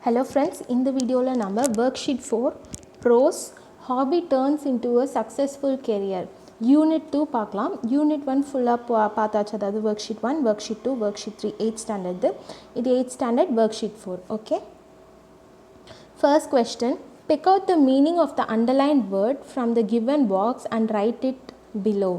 Hello friends, in the video la nama worksheet 4 pros hobby turns into a successful career unit 2 பார்க்கலாம். unit 1 full பார்த்தாச்சு, அதாவது worksheet 1 worksheet 2 worksheet 3 8th standard இது 8th standard worksheet 4. okay, first question, pick out the meaning of the underlined word from the given box and write it below.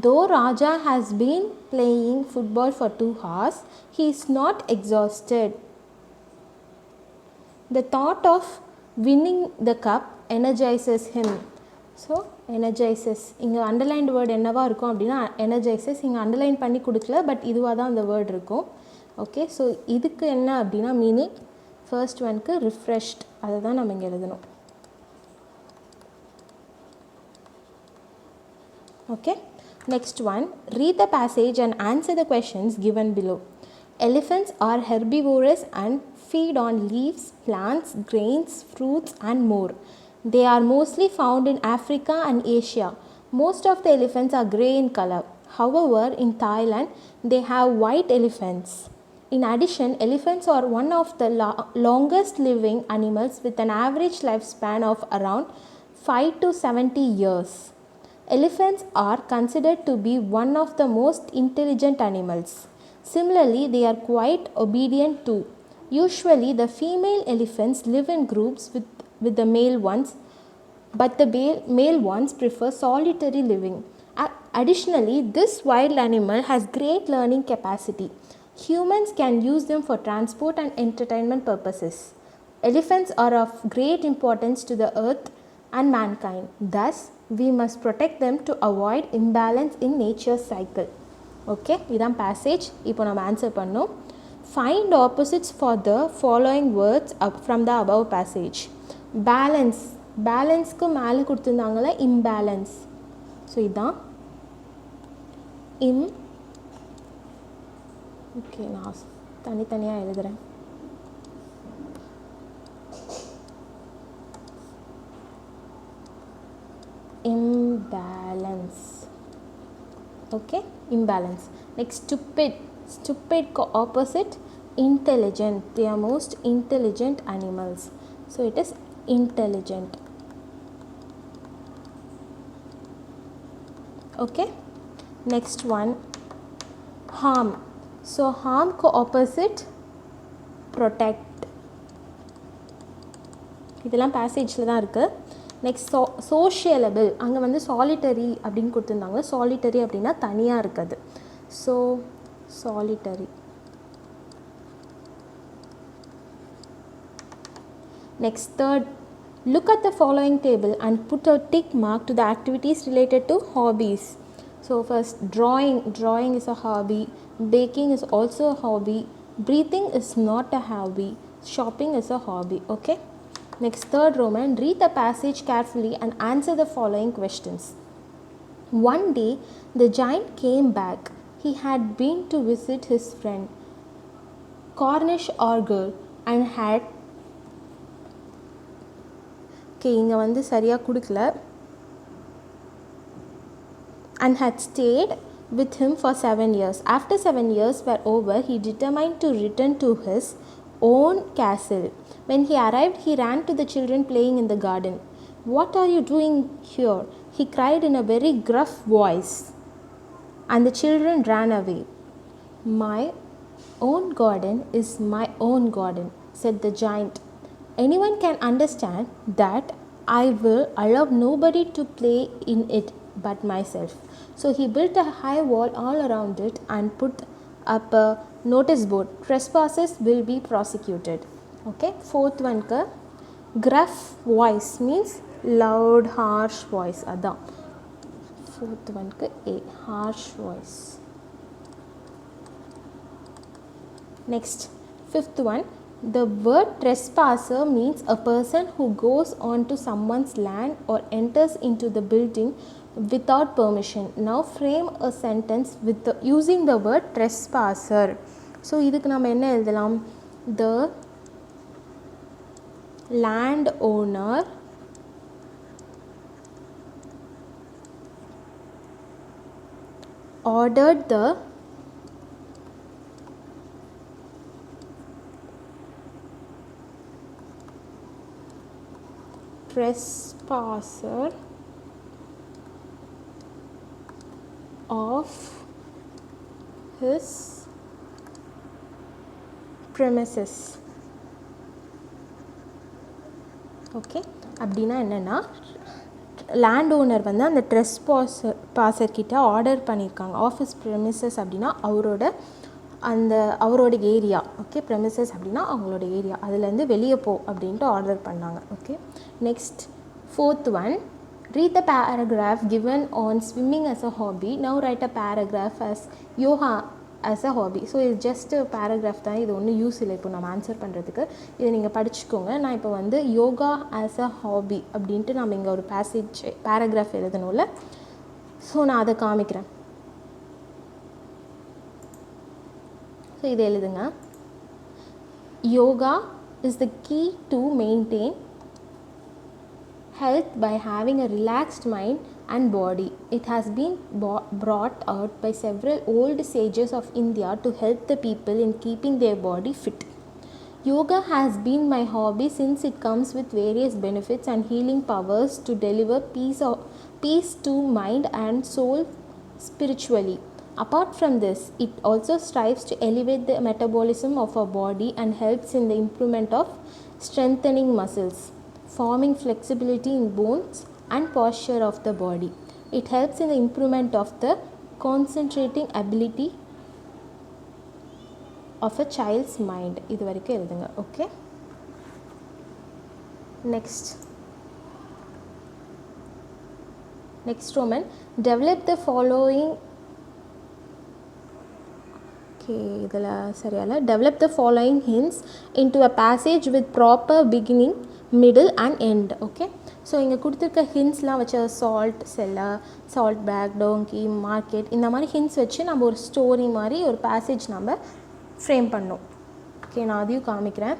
Though Raja has been playing football for 2 hours, he is not exhausted. The thought of winning the cup energizes him. So energizes, இங்கே underlined word என்னவாக இருக்கும் அப்படின்னா energizes. இங்கே underline பண்ணி கொடுக்கல, but இதுவாக தான் அந்த வேர்டு இருக்கும். ஓகே, ஸோ இதுக்கு என்ன அப்படின்னா மீனிங் ஃபர்ஸ்ட் ஒன்க்கு ரிஃப்ரெஷ்ட், அதை தான் நம்ம இங்கே எழுதணும். Okay, next one, read the passage and answer the questions given below. Elephants are herbivorous and feed on leaves, plants, grains, fruits and more. They are mostly found in Africa and Asia. Most of the elephants are grey in color. However, in Thailand, they have white elephants. In addition, elephants are one of the longest living animals with an average lifespan of around 5 to 70 years. Elephants are considered to be one of the most intelligent animals. Similarly, they are quite obedient too. Usually, the female elephants live in groups with the male ones, but the male ones prefer solitary living. Additionally, this wild animal has great learning capacity. Humans can use them for transport and entertainment purposes. Elephants are of great importance to the earth and mankind. Thus, we must protect them to avoid imbalance in nature's cycle. Okay, இதான் passage. இப்போ நம்ம answer பண்ணோம். Find opposites for the following words from the above passage. Balance, பேலன்ஸ்க்கு மேலே கொடுத்துருந்தாங்களே imbalance. So இதுதான் okay, நான் தனித்தனியாக எழுதுகிறேன். imbalance. Okay, imbalance. Next, stupid. Stupid opposite intelligent. They are most intelligent animals, so it is intelligent. Okay, next one, harm. So harm ko opposite protect. இதெல்லாம் பேசேஜில் தான் இருக்குது. நெக்ஸ்ட் சோஷியலபிள், அங்கே வந்து சாலிட்டரி அப்படின்னு கொடுத்துருந்தாங்க. சாலிட்டரி அப்படின்னா தனியாக இருக்குது. So solitary. Next third, look at the following table and put a tick mark to the activities related to hobbies. So first drawing. Drawing is a hobby. Baking is also a hobby. Breathing is not a hobby. Shopping is a hobby. Okay. Next, third Roman, read the passage carefully and answer the following questions. One day, the giant came back. He had been to visit his friend, Cornish Orgel, and had... Okay, இங்கே வந்து சரியாக கொடுக்கல. And had stayed with him for 7 years. After 7 years were over, he determined to return to his own castle. When he arrived, he ran to the children playing in the garden. What are you doing here? He cried in a very gruff voice, and the children ran away. My own garden is my own garden, said the giant. Anyone can understand that I will allow nobody to play in it but myself. So he built a high wall all around it and put up a notice board. Trespassers will be prosecuted. Okay, fourth one ka gruff voice means loud harsh voice. Adha fourth one ka a harsh voice. Next, fifth one, the word trespasser means a person who goes onto someone's land or enters into the building without permission. Now frame a sentence with using the word trespasser. So இதுக்கு நம்ம என்ன எழுதலாம்? The landowner ordered the trespasser of his premises. Okay, அப்படின்னா என்னென்னா land owner வந்து அந்த ட்ரெஸ்பாசர் கிட்ட order பண்ணியிருக்காங்க. ஆஃபீஸ் ப்ரெமிசஸ் அப்படின்னா அவரோட ஏரியா. ஓகே, ப்ரெமிசஸ் அப்படின்னா அவங்களோட ஏரியா, அதுலேருந்து வெளியே போ அப்படின்ட்டு ஆர்டர் பண்ணாங்க. Okay, next 4th one, read the paragraph given on swimming as a hobby. Now write a paragraph as yoga as a hobby. So இது ஜஸ்ட் பேராகிராஃப் தான், இது ஒன்றும் யூஸ் இல்லை இப்போ நம்ம ஆன்சர் பண்ணுறதுக்கு. இதை நீங்கள் படிச்சுக்கோங்க. நான் இப்போ வந்து யோகா ஆஸ் அ ஹாபி அப்படின்ட்டு நம்ம இங்கே ஒரு பேராகிராஃப் எழுதணும்ல, ஸோ நான் அதை காமிக்கிறேன். ஸோ இதை எழுதுங்க. Yoga is the key to maintain health by having a relaxed mind and body. It has been brought out by several old sages of India to help the people in keeping their body fit. Yoga has been my hobby since it comes with various benefits and healing powers to deliver peace to mind and soul spiritually. Apart from this, it also strives to elevate the metabolism of our body and helps in the improvement of strengthening muscles, forming flexibility in bones and posture of the body. It helps in the improvement of the concentrating ability of a child's mind. இது வரைக்கும் எழுதுங்க. Okay, next Roman, develop the following. Okay, இதில் சரியால develop the following hints into a passage with proper beginning, middle and end. Okay, so இங்கே கொடுத்துருக்க ஹிண்ட்ஸ்லாம் வச்சு salt seller, salt bag, donkey, market, இந்த மாதிரி ஹிண்ட்ஸ் வச்சு நம்ம ஒரு ஸ்டோரி மாதிரி ஒரு பேசேஜ் நம்ம ஃப்ரேம் பண்ணோம். ஓகே, நான் அதையும் காமிக்கிறேன்.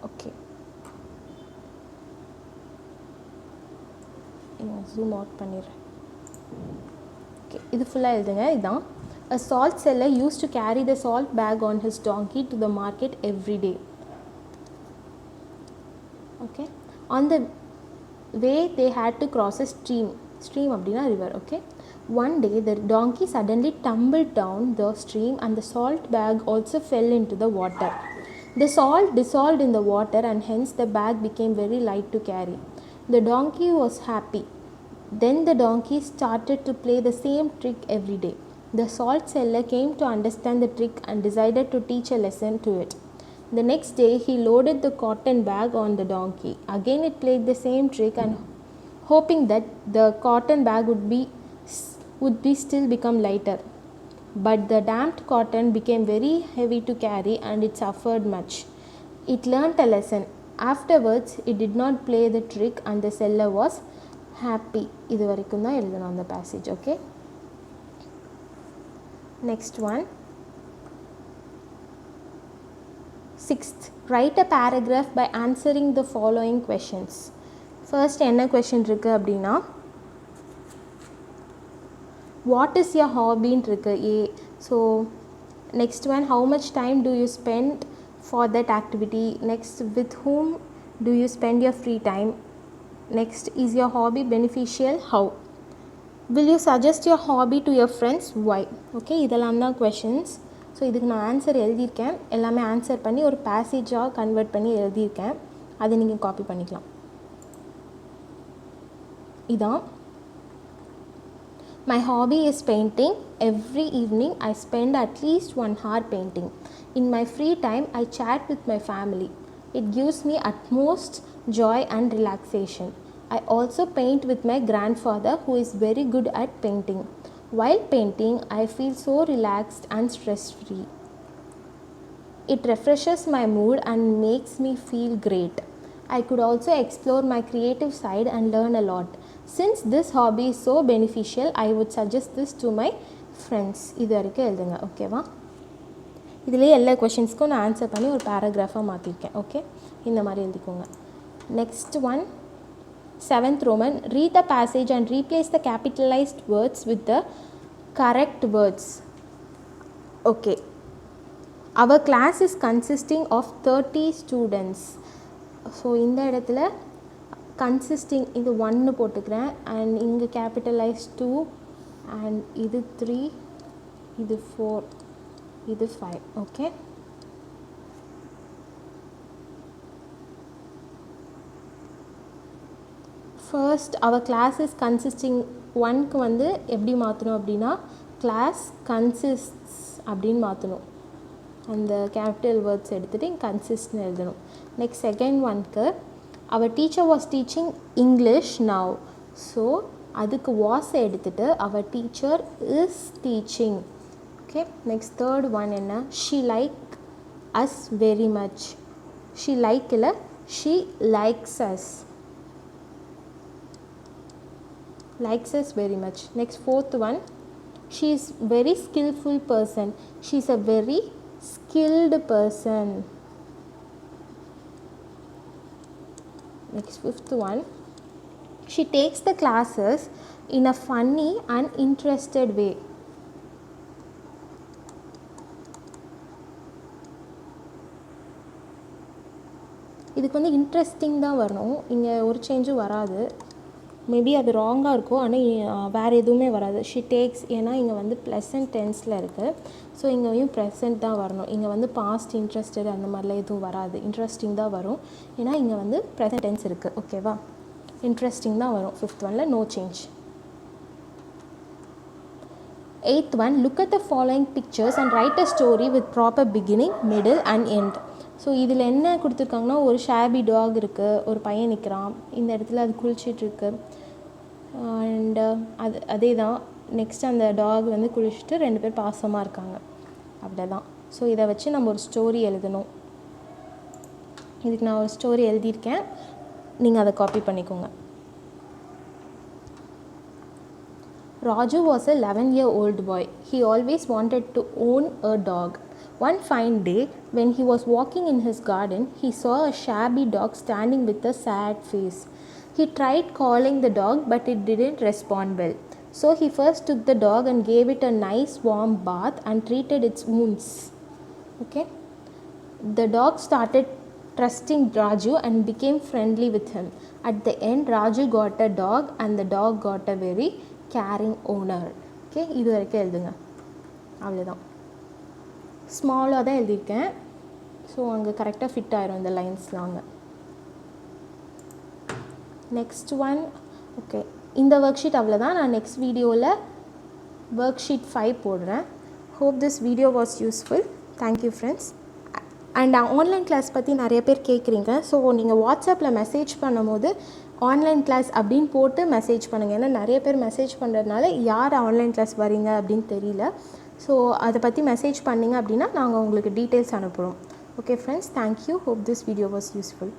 ஓகே, ஜூம் அவுட் பண்ணிடுறேன். ஓகே, இது ஃபுல்லாக எழுதுங்க. இதுதான் a salt seller used to carry the salt bag on his donkey to the market every day. Okay, on the way they had to cross a stream அப்படின்னா river. Okay, one day the donkey suddenly tumbled down the stream and the salt bag also fell into the water. The salt dissolved in the water and hence the bag became very light to carry. The donkey was happy. Then the donkey started to play the same trick every day. The salt seller came to understand the trick and decided to teach a lesson to it. The next day he loaded the cotton bag on the donkey. Again it played the same trick and hoping that the cotton bag would still become lighter. But the damped cotton became very heavy to carry and it suffered much. It learnt a lesson. Afterwards it did not play the trick and the seller was happy. இது வரைக்கும் தான் எழுதணும் அந்த passage. Okay, next one, 6th, write a paragraph by answering the following questions. First என்ன question இருக்கு அப்படின்னா what is your hobby இருக்கு A. So next one, how much time do you spend for that activity? Next, with whom do you spend your free time? Next, is your hobby beneficial? How? Will you suggest your hobby to your friends? Why? Okay, இதெல்லாம் தான் questions. So இதுக்கு நான் answer எழுதியிருக்கேன். எல்லாமே answer பண்ணி ஒரு பேசேஜாக convert பண்ணி எழுதியிருக்கேன். அதை நீங்கள் காப்பி பண்ணிக்கலாம். இதான் my hobby is painting. Every evening I spend at least 1 hour painting. In my free time I chat with my family. It gives me utmost joy and relaxation. I also paint with my grandfather who is very good at painting. While painting, I feel so relaxed and stress-free. It refreshes my mood and makes me feel great. I could also explore my creative side and learn a lot. Since this hobby is so beneficial, I would suggest this to my friends. இது வரைக்கும் எழுதுங்க. ஓகேவா? இதிலே எல்லா கொஷின்ஸ்க்கும் நான் answer பண்ணி ஒரு பேராகிராஃபாக மாற்றிருக்கேன். Okay, இந்த மாதிரி எழுதிக்கோங்க. Next one, 7th Roman, read the passage and replace the capitalized words with the correct words. Okay, our class is consisting of 30 students. So இந்த இடத்துல கன்சிஸ்டிங் இது 1 போட்டுக்கிறேன், அண்ட் இங்கே கேபிட்டலைஸ் 2, அண்ட் இது 3, இது 4, இது 5. Okay, first our class is consisting 1க்கு வந்து எப்படி மாற்றணும் அப்படின்னா கிளாஸ் கன்சிஸ்ட்ஸ் அப்படின்னு மாற்றணும். அந்த கேபிட்டல் வேர்ட்ஸ் எடுத்துகிட்டு இங்கே கன்சிஸ்ட்னு எழுதணும். நெக்ஸ்ட் செகண்ட் ஒன்க்கு our teacher was teaching English now. So அதுக்கு வாஸ் எடுத்துகிட்டு our teacher is teaching. Okay, next third one என்ன, she like us very much. She like இல்லை, she likes us. likes us very much. Next fourth one, she is very skillful person. She is a very skilled person. Next fifth one, she takes the classes in a funny and interested way. இதுக்கு வந்து interesting தான் வரணும், இங்கே ஒரு சேஞ்சும் வராது. Maybe அது ராங்காக இருக்கும், ஆனால் வேறு எதுவுமே வராது. ஷி டேக்ஸ், ஏன்னா இங்கே வந்து ப்ளசன்ட் டென்ஸில் இருக்குது. ஸோ இங்கேயும் ப்ரெசன்ட் தான் வரணும். இங்கே வந்து பாஸ்ட் இன்ட்ரெஸ்டட் அந்த மாதிரிலாம் எதுவும் வராது, இன்ட்ரெஸ்டிங் தான் வரும். ஏன்னா இங்கே வந்து ப்ரெசன்ட் டென்ஸ் இருக்குது. ஓகேவா, இன்ட்ரெஸ்டிங் தான் வரும். ஃபிஃப்த் ஒனில் no change. Eighth one, look at the following pictures and write a story with proper beginning, middle and end. So இதில் என்ன கொடுத்துருக்காங்கன்னா, ஒரு ஷாபி டாக் இருக்குது, ஒரு பையன் நிற்கிறான், இந்த இடத்துல அது குளிச்சிட்ருக்கு, அண்டு அதே தான். நெக்ஸ்ட் அந்த டாக் வந்து குளிச்சுட்டு 2 பேர் பாசமாக இருக்காங்க, அப்படி தான். ஸோ இதை வச்சு நம்ம ஒரு ஸ்டோரி எழுதணும். இதுக்கு நான் ஒரு ஸ்டோரி எழுதியிருக்கேன், நீங்கள் அதை காப்பி பண்ணிக்கோங்க. Raju was a 11-year-old boy. He always wanted to own a dog. One fine day, when he was walking in his garden, he saw a shabby dog standing with a sad face. He tried calling the dog, but it didn't respond well. So he first took the dog and gave it a nice warm bath and treated its wounds. Okay? The dog started trusting Raju and became friendly with him. At the end, Raju got a dog and the dog got a very caring owner. Okay, இது வரைக்கும் எழுதுங்க, அவ்வளோதான். ஸ்மாலாக தான் எழுதியிருக்கேன், so அங்கே கரெக்டாக fit ஆயிரும் இந்த லைன்ஸ்லாம் அங்கே. நெக்ஸ்ட் ஒன், ஓகே, இந்த ஒர்க் ஷீட் அவ்வளோதான். நான் நெக்ஸ்ட் வீடியோவில் ஒர்க் ஷீட் 5 போடுறேன். Hope this video was useful. Thank you friends. And online class பற்றி நிறைய பேர் கேட்குறீங்க. ஸோ நீங்கள் வாட்ஸ்அப்பில் மெசேஜ் பண்ணும்போது ஆன்லைன் கிளாஸ் அப்படின்னு போட்டு மெசேஜ் பண்ணுங்கள். ஏன்னா நிறைய பேர் மெசேஜ் பண்ணுறதுனால யார் ஆன்லைன் கிளாஸ் வரீங்க அப்படின்னு தெரியல. ஸோ அதை பற்றி மெசேஜ் பண்ணிங்க அப்படின்னா நாங்கள் உங்களுக்கு டீட்டெயில்ஸ் அனுப்புகிறோம். Okay friends, thank you. Hope this video was useful.